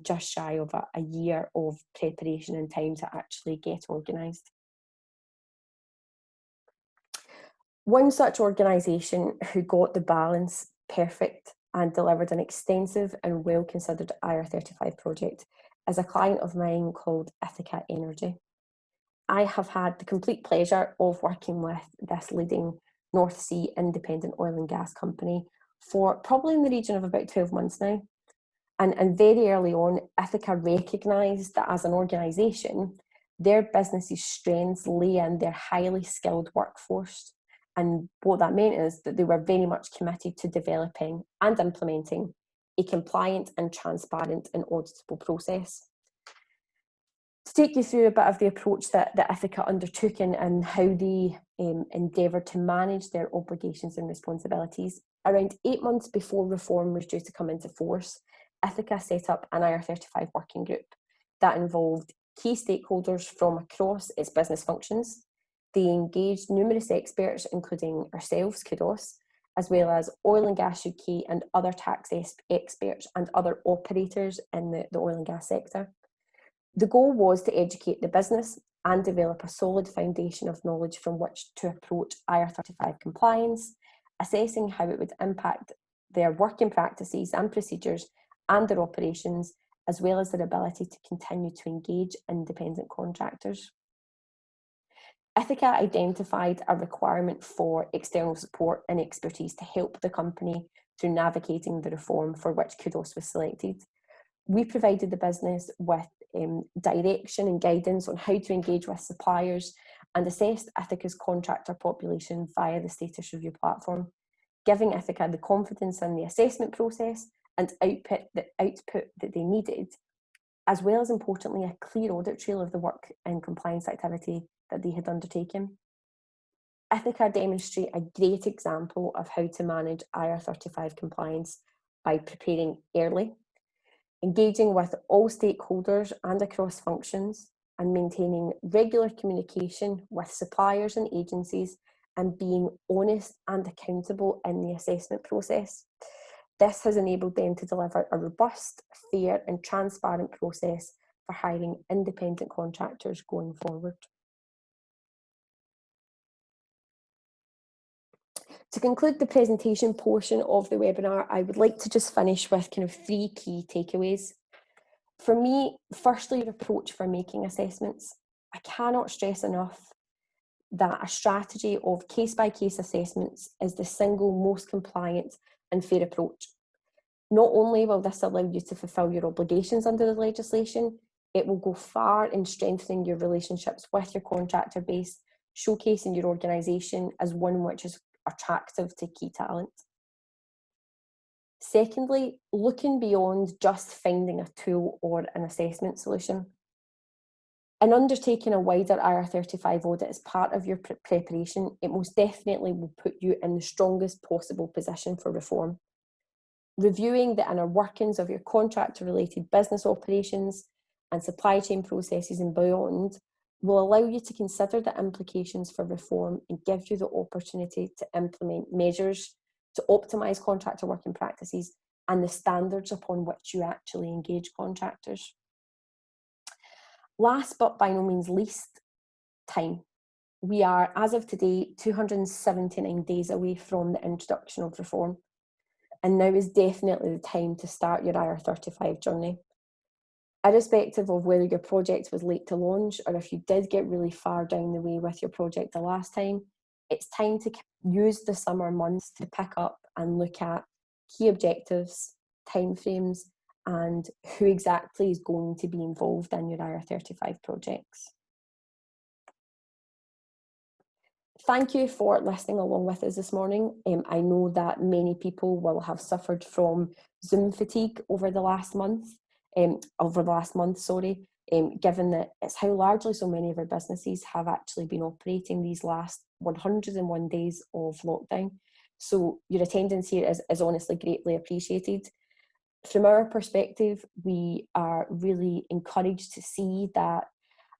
just shy of a year of preparation and time to actually get organised. One such organisation who got the balance perfect and delivered an extensive and well-considered IR35 project is a client of mine called Ithaca Energy. I have had the complete pleasure of working with this leading North Sea independent oil and gas company for probably in the region of about 12 months now. And very early on, Ithaca recognised that as an organisation, their business's strengths lay in their highly skilled workforce. And what that meant is that they were very much committed to developing and implementing a compliant and transparent and auditable process. To take you through a bit of the approach that Ithaca undertook and how they endeavoured to manage their obligations and responsibilities, around 8 months before reform was due to come into force, Ithaca set up an IR35 working group that involved key stakeholders from across its business functions. They engaged numerous experts, including ourselves, Qdos, as well as Oil and Gas UK and other tax experts and other operators in the oil and gas sector. The goal was to educate the business and develop a solid foundation of knowledge from which to approach IR35 compliance, assessing how it would impact their working practices and procedures and their operations, as well as their ability to continue to engage independent contractors. Ithaca identified a requirement for external support and expertise to help the company through navigating the reform for which Qdos was selected. We provided the business with direction and guidance on how to engage with suppliers and assessed Ithaca's contractor population via the status review platform, giving Ithaca the confidence in the assessment process and output that they needed, as well as importantly a clear audit trail of the work and compliance activity that they had undertaken. Ithaca demonstrate a great example of how to manage IR35 compliance by preparing early, engaging with all stakeholders and across functions, and maintaining regular communication with suppliers and agencies, and being honest and accountable in the assessment process. This has enabled them to deliver a robust, fair and transparent process for hiring independent contractors going forward. To conclude the presentation portion of the webinar, I would like to just finish with kind of 3 key takeaways. For me, firstly, your approach for making assessments. I cannot stress enough that a strategy of case-by-case assessments is the single most compliant and fair approach. Not only will this allow you to fulfil your obligations under the legislation, it will go far in strengthening your relationships with your contractor base, showcasing your organisation as one which is attractive to key talent. Secondly, looking beyond just finding a tool or an assessment solution. In undertaking a wider IR35 audit as part of your preparation, it most definitely will put you in the strongest possible position for reform. Reviewing the inner workings of your contractor-related business operations and supply chain processes and beyond will allow you to consider the implications for reform and give you the opportunity to implement measures to optimise contractor working practices and the standards upon which you actually engage contractors. Last but by no means least, time. We are, as of today, 279 days away from the introduction of reform, and now is definitely the time to start your IR35 journey. Irrespective of whether your project was late to launch or if you did get really far down the way with your project the last time, it's time to use the summer months to pick up and look at key objectives, timeframes, and who exactly is going to be involved in your IR35 projects. Thank you for listening along with us this morning. I know that many people will have suffered from Zoom fatigue over the last month, given that it's how largely so many of our businesses have actually been operating these last 101 days of lockdown. So your attendance here is honestly greatly appreciated. From our perspective, we are really encouraged to see that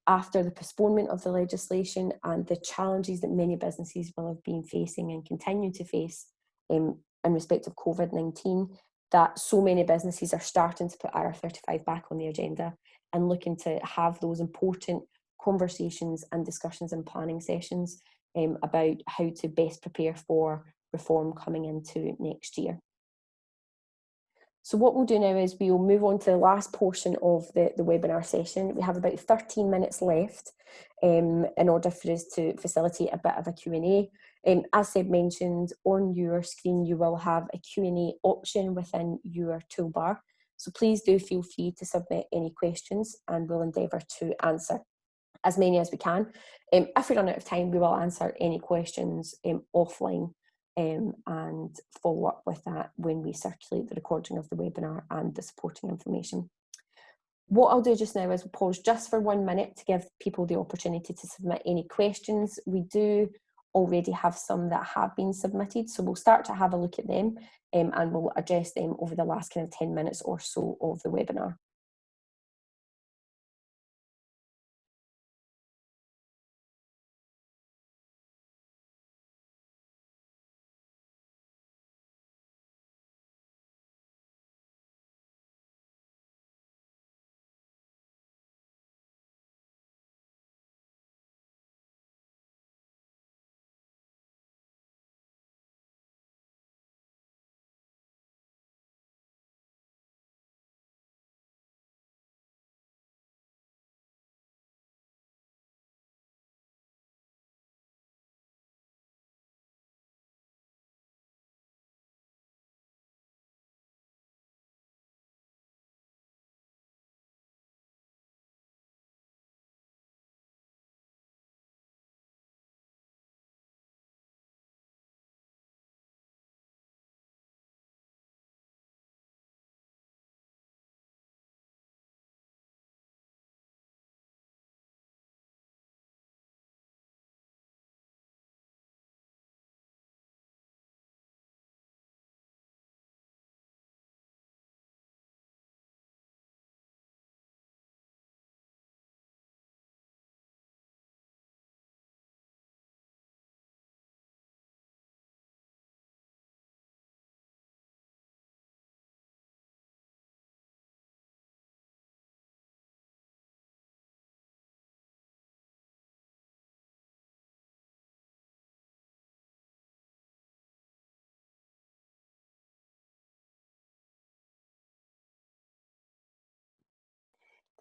after the postponement of the legislation and the challenges that many businesses will have been facing and continue to face in respect of COVID-19, that so many businesses are starting to put IR35 back on the agenda and looking to have those important conversations and discussions and planning sessions about how to best prepare for reform coming into next year. So what we'll do now is we'll move on to the last portion of the webinar session. We have about 13 minutes left in order for us to facilitate a bit of a Q&A. As Seb mentioned, on your screen you will have a Q&A option within your toolbar. So please do feel free to submit any questions and we'll endeavour to answer as many as we can. If we run out of time, we will answer any questions offline and follow up with that when we circulate the recording of the webinar and the supporting information. What I'll do just now is pause just for 1 minute to give people the opportunity to submit any questions. We do already have some that have been submitted, so we'll start to have a look at them and we'll address them over the last kind of 10 minutes or so of the webinar.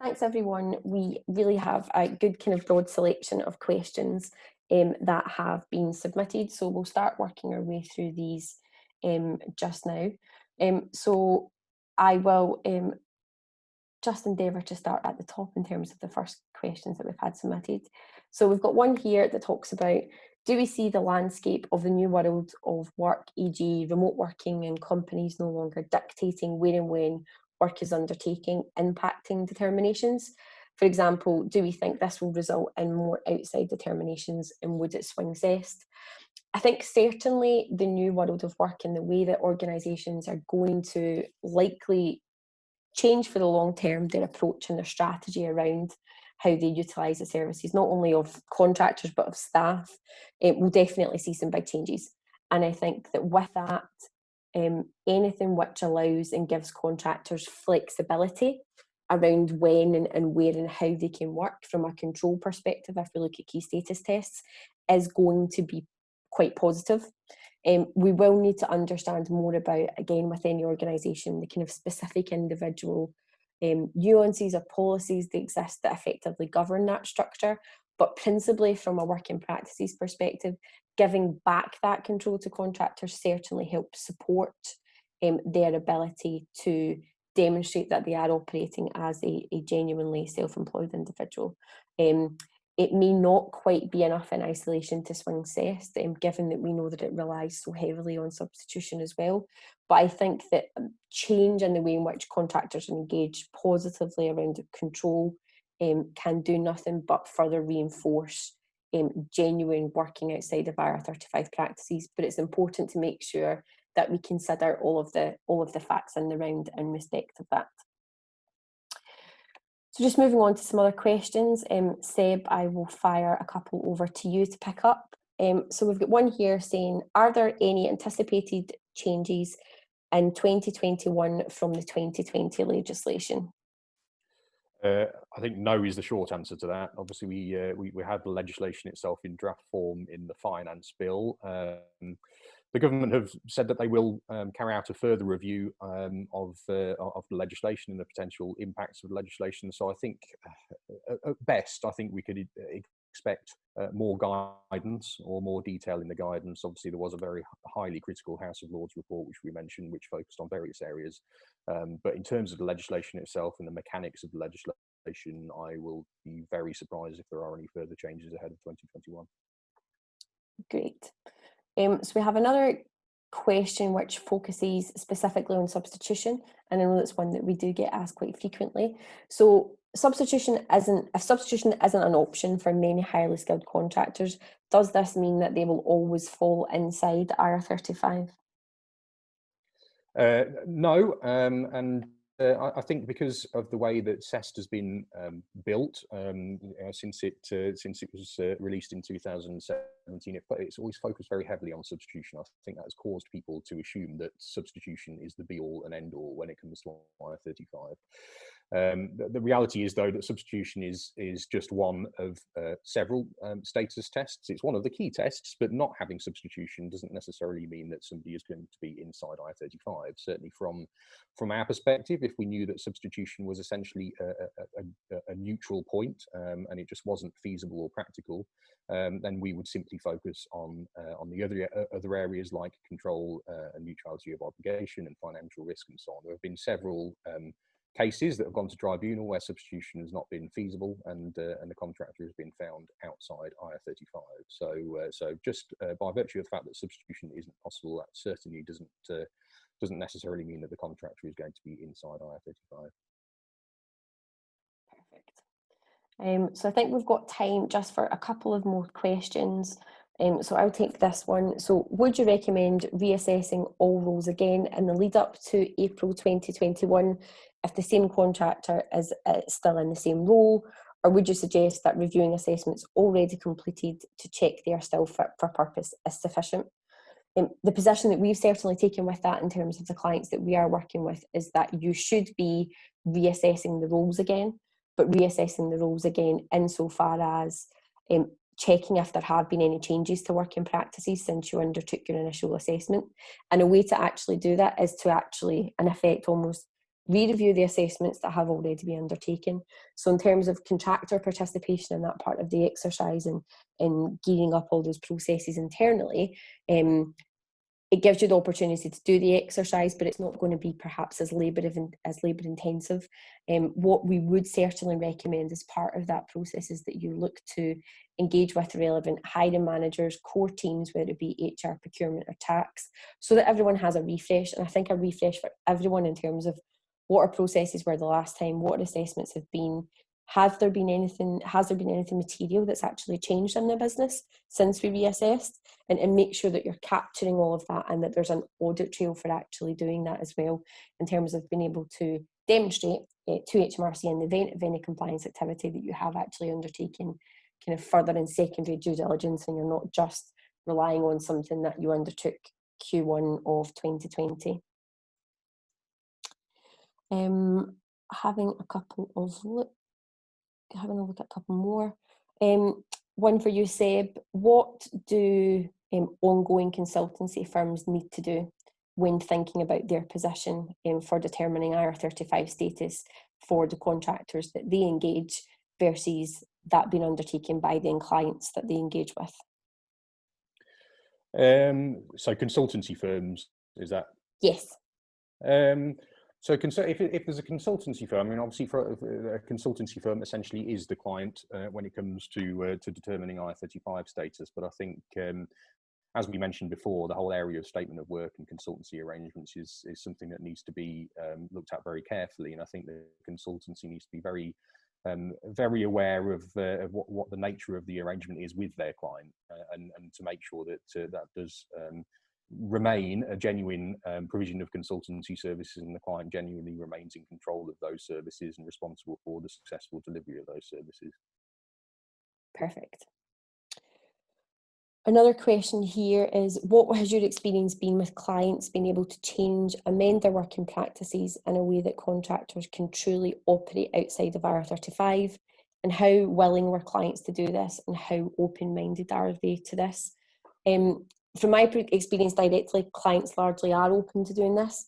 Thanks everyone. We really have a good kind of broad selection of questions that have been submitted. So we'll start working our way through these just now. So I will just endeavour to start at the top in terms of the first questions that we've had submitted. So we've got one here that talks about, do we see the landscape of the new world of work, e.g. remote working and companies no longer dictating where and when work is undertaking, impacting determinations? For example, do we think this will result in more outside determinations and would it swing Zest? I think certainly the new world of work and the way that organisations are going to likely change for the long term their approach and their strategy around how they utilise the services, not only of contractors but of staff, it will definitely see some big changes. And I think that with that, anything which allows and gives contractors flexibility around when and where and how they can work from a control perspective, if we look at key status tests, is going to be quite positive. We will need to understand more about, again, with any organisation, the kind of specific individual nuances or policies that exist that effectively govern that structure. But principally from a working practices perspective, giving back that control to contractors certainly helps support their ability to demonstrate that they are operating as a genuinely self-employed individual. It may not quite be enough in isolation to swing Zest, given that we know that it relies so heavily on substitution as well. But I think that change in the way in which contractors are engaged positively around control can do nothing but further reinforce genuine working outside of IR35 practices, but it's important to make sure that we consider all of the facts in the round in respect of that. So just moving on to some other questions, Seb, I will fire a couple over to you to pick up. So we've got one here saying, are there any anticipated changes in 2021 from the 2020 legislation? I think no is the short answer to that. Obviously, we had the legislation itself in draft form in the finance bill. The government have said that they will carry out a further review of the legislation and the potential impacts of the legislation. So I think, at best, I think we could expect more guidance or more detail in the guidance. Obviously, there was a very highly critical House of Lords report, which we mentioned, which focused on various areas. But in terms of the legislation itself and the mechanics of the legislation, I will be very surprised if there are any further changes ahead of 2021. Great. So we have another question which focuses specifically on substitution, and I know that's one that we do get asked quite frequently. So if substitution isn't an option for many highly skilled contractors, does this mean that they will always fall inside IR35? No, and I think because of the way that CEST has been built since it was released in 2017, it's always focused very heavily on substitution. I think that has caused people to assume that substitution is the be-all and end-all when it comes to IR35. The reality is, though, that substitution is just one of several status tests. It's one of the key tests, but not having substitution doesn't necessarily mean that somebody is going to be inside IR35. Certainly from our perspective, if we knew that substitution was essentially a neutral point and it just wasn't feasible or practical, then we would simply focus on the other areas like control and neutrality of obligation and financial risk and so on. There have been several cases that have gone to tribunal where substitution has not been feasible and the contractor has been found outside IR35. So just by virtue of the fact that substitution isn't possible, that certainly doesn't necessarily mean that the contractor is going to be inside IR35. Perfect. So I think we've got time just for a couple of more questions. So I'll take this one. So would you recommend reassessing all roles again in the lead up to April 2021 if the same contractor is still in the same role? Or would you suggest that reviewing assessments already completed to check they are still fit for purpose is sufficient? The position that we've certainly taken with that in terms of the clients that we are working with is that you should be reassessing the roles again, but reassessing the roles again insofar as checking if there have been any changes to working practices since you undertook your initial assessment. And a way to actually do that is to actually, in effect, almost re-review the assessments that have already been undertaken. So in terms of contractor participation in that part of the exercise and gearing up all those processes internally, it gives you the opportunity to do the exercise, but it's not going to be perhaps as labour intensive. What we would certainly recommend as part of that process is that you look to engage with relevant hiring managers, core teams, whether it be HR, procurement or tax, so that everyone has a refresh. And I think a refresh for everyone in terms of what our processes were the last time, what assessments have been, has there been anything material that's actually changed in the business since we reassessed, and make sure that you're capturing all of that and that there's an audit trail for actually doing that as well, in terms of being able to demonstrate to Hmrc in the event of any compliance activity that you have actually undertaken kind of further and secondary due diligence, and you're not just relying on something that you undertook Q1 of 2020. Having a look at a couple more. One for you, Seb. What do ongoing consultancy firms need to do when thinking about their position for determining IR35 status for the contractors that they engage versus that being undertaken by the end clients that they engage with? So consultancy firms, is that? Yes. So if there's a consultancy firm, I mean, obviously for a consultancy firm essentially is the client when it comes to determining IR35 status. But I think, as we mentioned before, the whole area of statement of work and consultancy arrangements is something that needs to be looked at very carefully. And I think the consultancy needs to be very very aware of what the nature of the arrangement is with their client, and to make sure that that does remain a genuine provision of consultancy services, and the client genuinely remains in control of those services and responsible for the successful delivery of those services. Perfect. Another question here is, what has your experience been with clients being able to change, amend their working practices in a way that contractors can truly operate outside of IR35? And how willing were clients to do this, and how open-minded are they to this? From my experience directly, clients largely are open to doing this.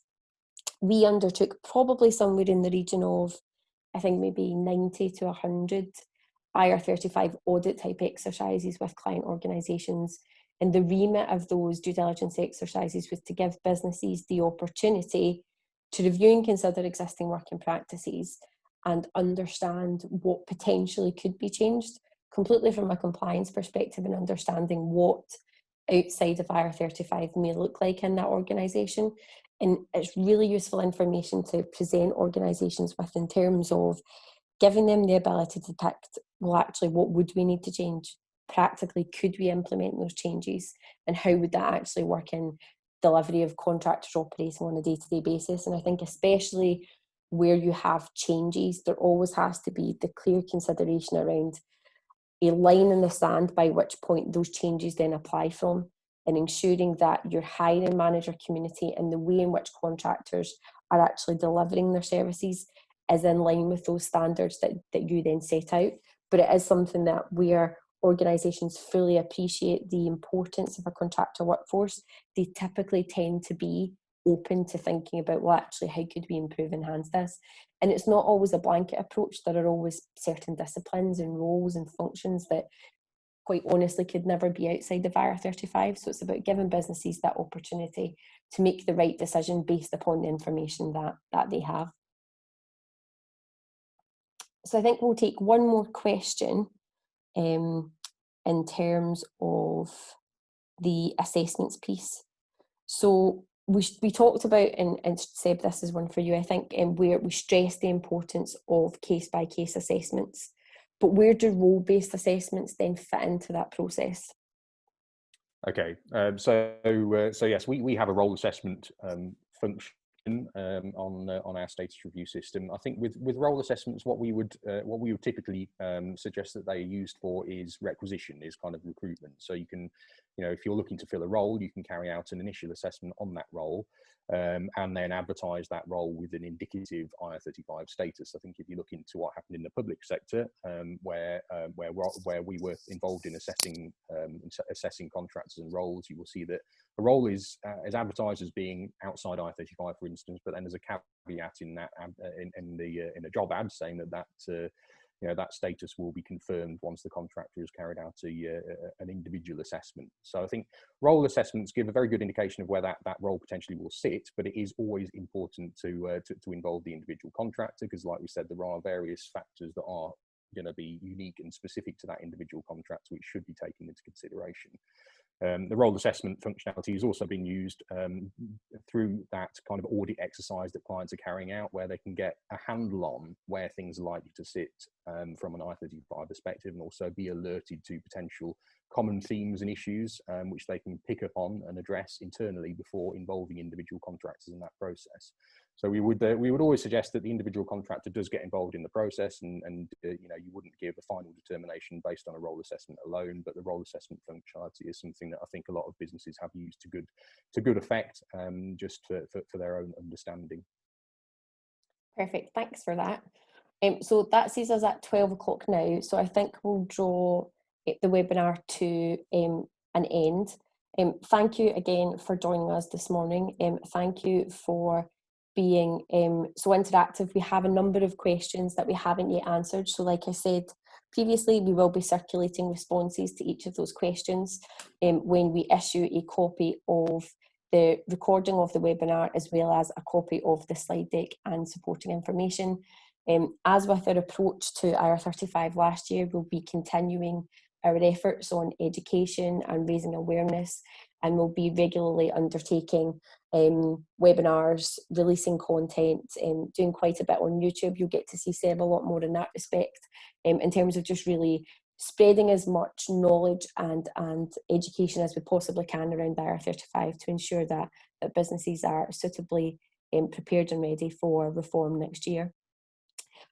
We undertook probably somewhere in the region of, I think maybe 90 to 100 IR35 audit type exercises with client organisations. And the remit of those due diligence exercises was to give businesses the opportunity to review and consider existing working practices and understand what potentially could be changed, completely from a compliance perspective, and understanding what outside of IR35 may look like in that organisation. And it's really useful information to present organisations with, in terms of giving them the ability to detect, well, actually, what would we need to change? Practically, could we implement those changes? And how would that actually work in delivery of contractors operating on a day-to-day basis? And I think especially where you have changes, there always has to be the clear consideration around a line in the sand by which point those changes then apply from, and ensuring that your hiring manager community and the way in which contractors are actually delivering their services is in line with those standards that you then set out. But it is something that where organisations fully appreciate the importance of a contractor workforce, they typically tend to be open to thinking about, well, actually, how could we improve and enhance this? And it's not always a blanket approach. There are always certain disciplines and roles and functions that quite honestly could never be outside of IR35. So it's about giving businesses that opportunity to make the right decision based upon the information that they have. So I think we'll take one more question in terms of the assessments piece. So we talked about, and Seb, this is one for you, I think, where we stress the importance of case-by-case assessments. But where do role-based assessments then fit into that process? Okay, so yes, we have a role assessment function on our status review system. I think with role assessments, what we would typically suggest that they are used for is requisition, is kind of recruitment. So you can, if you're looking to fill a role, you can carry out an initial assessment on that role, and then advertise that role with an indicative IR35 status. I think if you look into what happened in the public sector, where we were involved in assessing contractors and roles, you will see that a role is advertised as being outside IR35, for instance, but then there's a caveat in that in a job ad saying that status will be confirmed once the contractor has carried out an individual assessment. So I think role assessments give a very good indication of where that role potentially will sit, but it is always important to involve the individual contractor, because, like we said, there are various factors that are going to be unique and specific to that individual contractor, which should be taken into consideration. The role assessment functionality has also been used through that kind of audit exercise that clients are carrying out, where they can get a handle on where things are likely to sit from an IR35 perspective, and also be alerted to potential common themes and issues which they can pick up on and address internally before involving individual contractors in that process. So we would always suggest that the individual contractor does get involved in the process, and you wouldn't give a final determination based on a role assessment alone, but the role assessment functionality is something that I think a lot of businesses have used to good effect, just for their own understanding. Perfect, thanks for that. So that sees us at 12 o'clock now, so I think we'll draw the webinar to an end. Thank you again for joining us this morning. Thank you for being so interactive. We have a number of questions that we haven't yet answered, so like I said previously, we will be circulating responses to each of those questions when we issue a copy of the recording of the webinar, as well as a copy of the slide deck and supporting information. As with our approach to IR35 last year, we'll be continuing our efforts on education and raising awareness, and we'll be regularly undertaking webinars, releasing content, doing quite a bit on YouTube. You'll get to see Seb a lot more in that respect, in terms of just really spreading as much knowledge and education as we possibly can around IR35 to ensure that businesses are suitably prepared and ready for reform next year.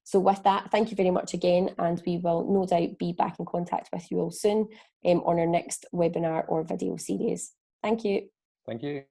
So with that, thank you very much again, and we will no doubt be back in contact with you all soon on our next webinar or video series. Thank you. Thank you.